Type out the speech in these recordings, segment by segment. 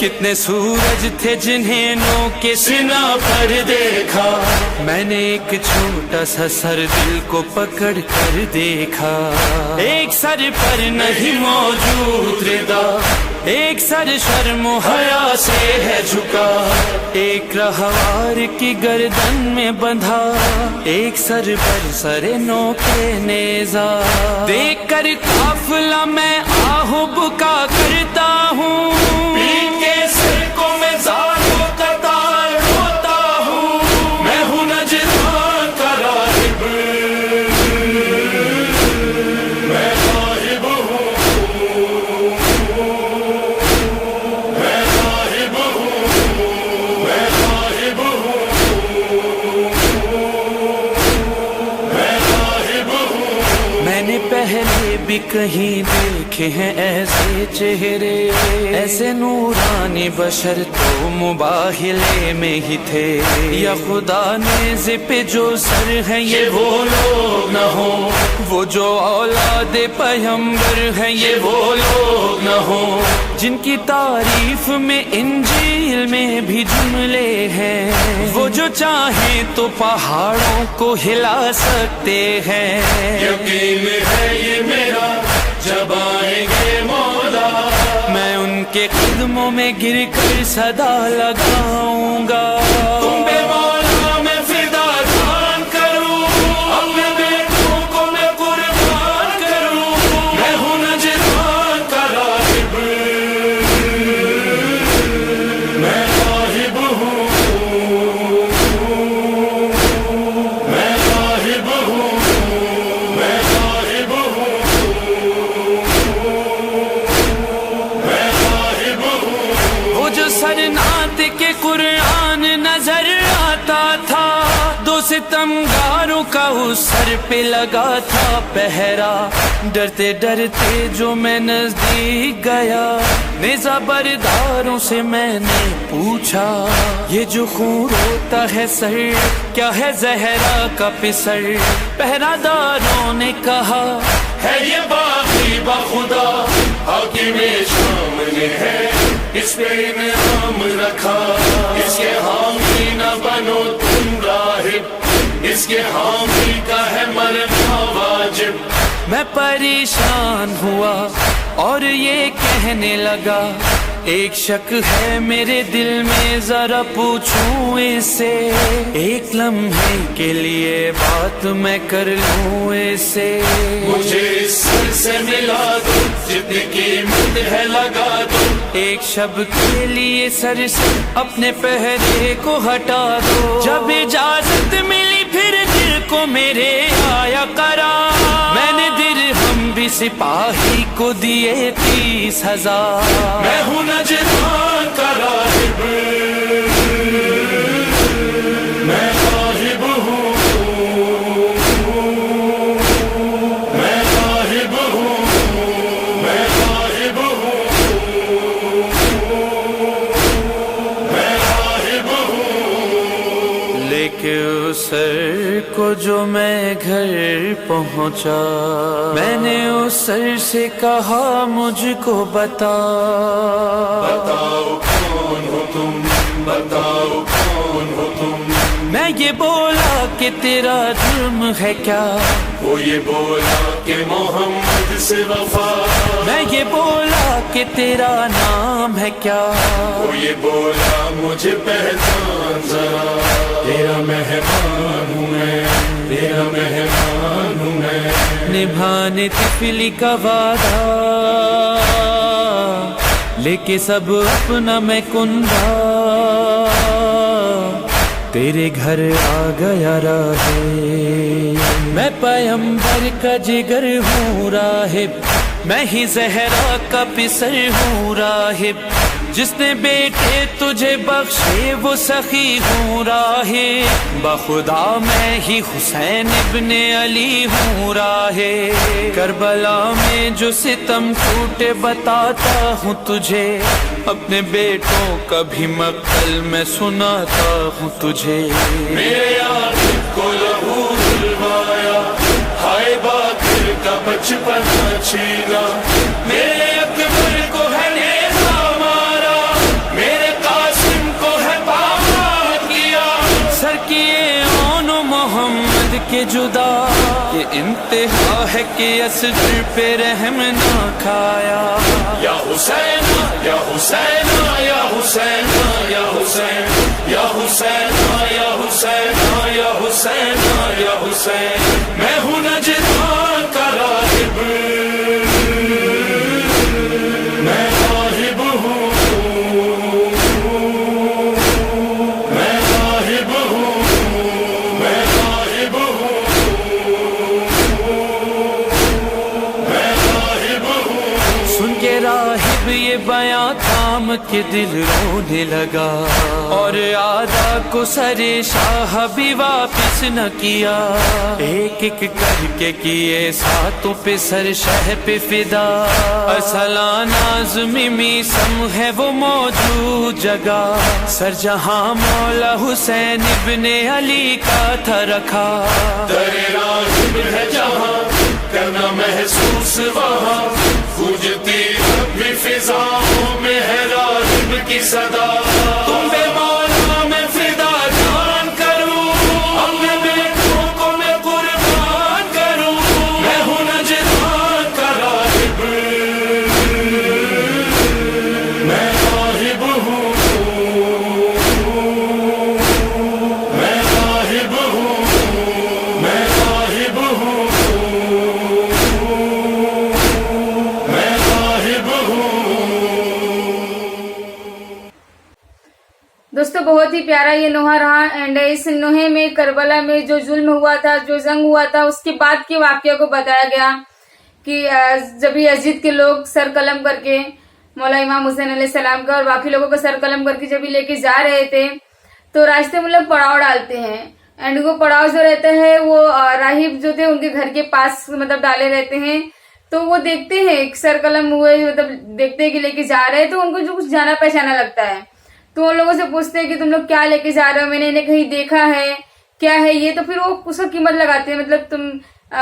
کتنے سورج تھے جنہیں نو کے سنا پر دیکھا، میں نے ایک چھوٹا سا سر دل کو پکڑ کر دیکھا، ایک سر پر نہیں موجود ردا، ایک سر شرم و حیا سے ہے جھکا، ایک رہوار کی گردن میں بندھا، ایک سر پر سر نو کے نیزا، دیکھ کر قافلہ میں آہ بکا کرتا ہوں، پیٹ کے سر کو میں زاروں کا تار روتا ہوں، میں ہوں نجران کا راہب، میں راہب ہوں، میں راہب ہوں، میں راہب ہوں، میں راہب ہوں۔ میں نے پہلے بھی کہیں دیکھے ہیں ایسے چہرے، ایسے نورانی بشر تو مباہلے میں ہی تھے، یا خدا نیز پہ جو سر ہیں یہ وہ لوگ نہ ہوں، وہ جو اولاد پیغمبر ہیں یہ وہ لوگ نہ ہوں، جن کی تعریف میں انجیل میں بھی جملے ہیں، وہ جو چاہیں تو پہاڑوں کو ہلا سکتے ہیں، یقین ہے یہ میرا جب آئیں گے مولا، میں ان کے قدموں میں گر کر صدا لگاؤں گا، تم بے مولا میں فدا جان کروں، اپنے بیٹوں کو میں قربان کروں، میں ہوں نجران کا راہب، میں راہب ہوں، میں راہب ہوں، میں راہب ہوں، میں راہب ہوں۔ وہ جو سرنات کے قرآن نظر آتا تھا، دو ستمگاروں کا اس سر پہ لگا تھا پہرا، ڈرتے ڈرتے جو میں نزدیک گیا، نیزہ برداروں سے میں نے پوچھا، یہ جو خون روتا ہے سر کیا ہے زہرا کا پسر؟ پہرا داروں نے کہا ہے یہ باقی بخدا، حاکم شام نے ہے اس پہ انعام رکھا، اس کے حامی نہ بنو تم راہب، اس کے حامی کا ہے مرنا واجب۔ میں پریشان ہوا اور یہ کہنے لگا، ایک شک ہے میرے دل میں، ذرا پوچھوں اس سے، ایک لمحے کے لیے بات میں کر لوں اس سے، مجھے اس سر سے ملا دو، جتنی قیمت ہے لگا دو، ایک شب کے لیے سر سے اپنے پہرے کو ہٹا دو، جب اجازت ملی پھر دل کو میرے آیا قرار، میں نے درہم بھی سپاہی کو دیے 30,000، میں ہوں نجران کا راہب، میں راہب ہوں، میں راہب ہوں، میں راہب ہوں، میں راہب ہوں۔ لے کے اس سر کو جو میں گھر پہنچا، میں نے اس سر سے کہا مجھ کو بتاؤ کون ہو تم، بتاؤ کون ہو تم۔ میں یہ بولا کہ تیرا جرم ہے کیا، وہ یہ بولا کہ محمد سے وفا، میں یہ بولا کہ تیرا نام ہے کیا، وہ یہ بولا مجھے پہچان ذرا، تیرا مہمان ہوں میں، تیرا مہمان ہوں میں، نبھانے طفلی کا وعدہ لے کے سب اپنا میں کنبا، تیرے گھر آ گیا راہب، میں پیغمبر کا جگر ہوں راہب، میں ہی زہرا کا پسر ہوں راہب، جس نے بیٹے تجھے بخشے وہ سخی ہوں راہب، بخدا میں ہی حسین ابن علی ہوں راہب، کربلا میں جو ستم ٹوٹے بتاتا ہوں تجھے، اپنے بیٹوں کا بھی مقتل میں سناتا ہوں تجھے، میرے عاقب کو لہو دلوایا، ہائے باطل کا بچپن چھینا، میرے اکبر کو ہے نیزہ مارا، کے جدا، یہ انتہا ہے کہ اسجر پہ رحم نہ کھایا. یا حسین یا حسین یا حسین یا حسین یا حسین یا حسین یا حسین یا حسین، میں ہوں نجدان کا راہب، میں راہب ہوں، میں راہب ہوں، میں راہب ہوں، میں راہب ہوں. سن کے راہب یہ بیان تھام کے دل رونے لگا، اور آدھا کو سر شاہ بھی واپس نہ کیا. ایک ایک کر کے کیے ساتوں پہ سر شہ پہ فدا. ارسلان آزمی میسم ہے وہ موجود جگہ، سر جہاں مولا حسین ابن علی کا تھا رکھا. در راہب ہے جہاں کرنا محسوس وہاں، گونجتی بھی فضاؤں میں ہے راہب کی صدا. تم بے مولا میں فدا جان کروں، اپنے بیٹوں کو میں قربان کروں. میں ہوں نجدان کا راہب، میں راہب ہوں، میں راہب ہوں، میں راہب ہوں، میں راہب ہوں. دوستو بہت ہی پیارا یہ نوحہ رہا. اینڈ اس نوحے میں کربلا میں جو ظلم ہوا تھا، جو جنگ ہوا تھا، اس کے بعد کے واقعہ کو بتایا گیا کہ جب یزید کے لوگ سر قلم کر کے مولا امام حسین علیہ السلام کا اور باقی لوگوں کو سر قلم کر کے جب لے کے جا رہے تھے تو راستے میں لوگ پڑاؤ ڈالتے ہیں. اینڈ وہ پڑاؤ جو رہتا ہے وہ راہب جو تھے ان کے گھر کے پاس مطلب ڈالے رہتے ہیں. تو وہ دیکھتے ہیں سر قلم ہوئے، مطلب دیکھتے ہیں کہ لے کے جا رہے ہیں تو ان کو جو کچھ جانا پہچانا لگتا ہے. تو ان لوگوں سے پوچھتے ہیں کہ تم لوگ کیا لے کے جا رہے ہو، میں نے انہیں کہیں دیکھا ہے، کیا ہے یہ. تو پھر وہ اس کا قیمت لگاتے ہیں، مطلب تم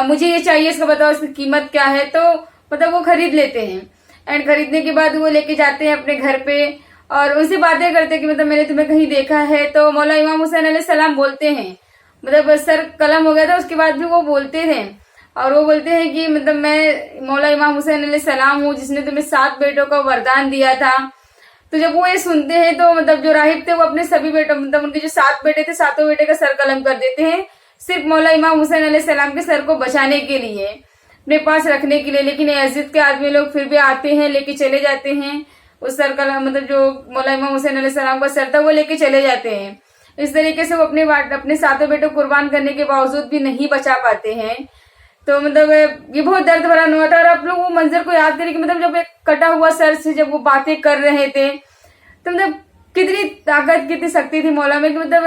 مجھے یہ چاہیے، اس کا بتاؤ اس کی قیمت کیا ہے. تو مطلب وہ خرید لیتے ہیں. اینڈ خریدنے کے بعد وہ لے کے جاتے ہیں اپنے گھر پہ اور ان سے باتیں کرتے ہیں کہ مطلب میں نے تمہیں کہیں دیکھا ہے. تو مولا امام حسین علیہ السلام بولتے ہیں، مطلب سر قلم ہو گیا تھا اس کے بعد بھی وہ بولتے تھے اور وہ بولتے ہیں کہ مطلب میں مولا امام حسین علیہ السلام ہوں جس نے تمہیں 7 بیٹوں کا وردان دیا تھا. تو جب وہ یہ سنتے ہیں تو مطلب جو راہب تھے وہ اپنے سبھی بیٹوں، مطلب ان کے جو 7 بیٹے تھے، 7 بیٹے کا سر قلم کر دیتے ہیں صرف مولا امام حسین علیہ السلام کے سر کو بچانے کے لیے، اپنے پاس رکھنے کے لیے. لیکن یزید کے آدمی لوگ پھر بھی آتے ہیں، لے کے چلے جاتے ہیں اس سر قلم، مطلب جو مولا امام حسین علیہ السلام کا سر تھا وہ لے کے چلے جاتے ہیں. اس طریقے سے وہ اپنے 7 بیٹوں قربان کرنے کے باوجود بھی نہیں بچا پاتے ہیں. تو مطلب یہ بہت درد بھرا ہوا تھا. اور آپ لوگ وہ منظر کو یاد کریں کہ مطلب جب ایک کٹا ہوا سر سے جب وہ باتیں کر رہے تھے تو مطلب کتنی طاقت، کتنی سختی تھی مولا میں کہ مطلب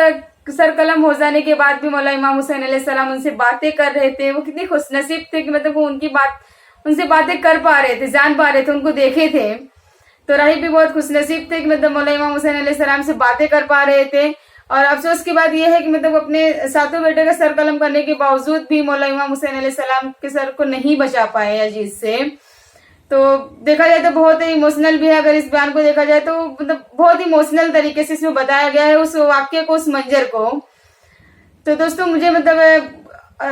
سر قلم ہو جانے کے بعد بھی مولا امام حسین علیہ السلام ان سے باتیں کر رہے تھے. وہ کتنی خوش نصیب تھے کہ مطلب وہ ان سے باتیں کر پا رہے تھے، جان پا رہے تھے، ان کو دیکھے تھے. تو راہب بھی بہت خوش نصیب تھے کہ مطلب مولا امام حسین علیہ السلام سے باتیں کر پا رہے تھے. اور افسوس کی بات یہ ہے کہ مطلب اپنے 7 بیٹے کا سر قلم کرنے کے باوجود بھی مولا امام حسین علیہ السلام کے سر کو نہیں بچا پائے عزیز سے. تو دیکھا جائے تو بہت ہی ایموشنل بھی ہے. اگر اس بیان کو دیکھا جائے تو مطلب بہت ہی ایموشنل طریقے سے اس میں بتایا گیا ہے اس واقعے کو، اس منظر کو. تو دوستوں مجھے مطلب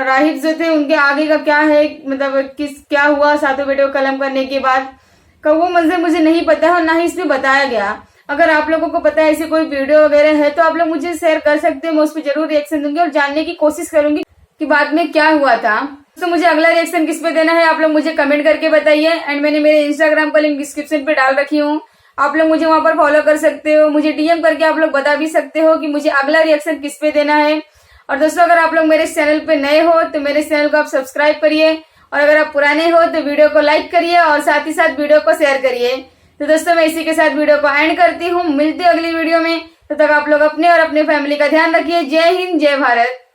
راہب جو تھے ان کے آگے کا کیا ہے، مطلب کیا ہوا 7 بیٹے کو قلم کرنے کے بعد کا وہ منظر مجھے نہیں پتا ہے اور نہ ہی اس میں بتایا گیا. اگر آپ لوگوں کو پتا ہے ایسی کوئی ویڈیو وغیرہ ہے تو آپ لوگ مجھے شیئر کر سکتے ہیں، میں اس پہ ضرور ریئیکشن دوں گی اور جاننے کی کوشش کروں گی کہ بعد میں کیا ہوا تھا. تو مجھے اگلا ریئیکشن کس پہ دینا ہے آپ لوگ مجھے کمنٹ کر کے بتائیے. اینڈ میں نے میرے انسٹاگرام کا لنک ڈسکرپشن پہ ڈال رکھی ہوں، آپ لوگ مجھے وہاں پر فالو کر سکتے ہو. مجھے ڈی ایم کر کے آپ لوگ بتا بھی سکتے ہو کہ مجھے اگلا ریئیکشن کس پہ دینا ہے. اور دوستوں اگر آپ لوگ میرے چینل پہ نئے ہو تو میرے چینل کو آپ سبسکرائب کریے، اور اگر آپ پرانے ہو تو ویڈیو کو لائک کریے اور ساتھ ہی ساتھ ویڈیو کو شیئر کریے. تو دوستوں میں اسی کے ساتھ ویڈیو کو اینڈ کرتی ہوں، ملتے اگلی ویڈیو میں. تب تک آپ لوگ اپنے اور اپنے فیملی کا دھیان رکھیے. جے ہند، جے بھارت.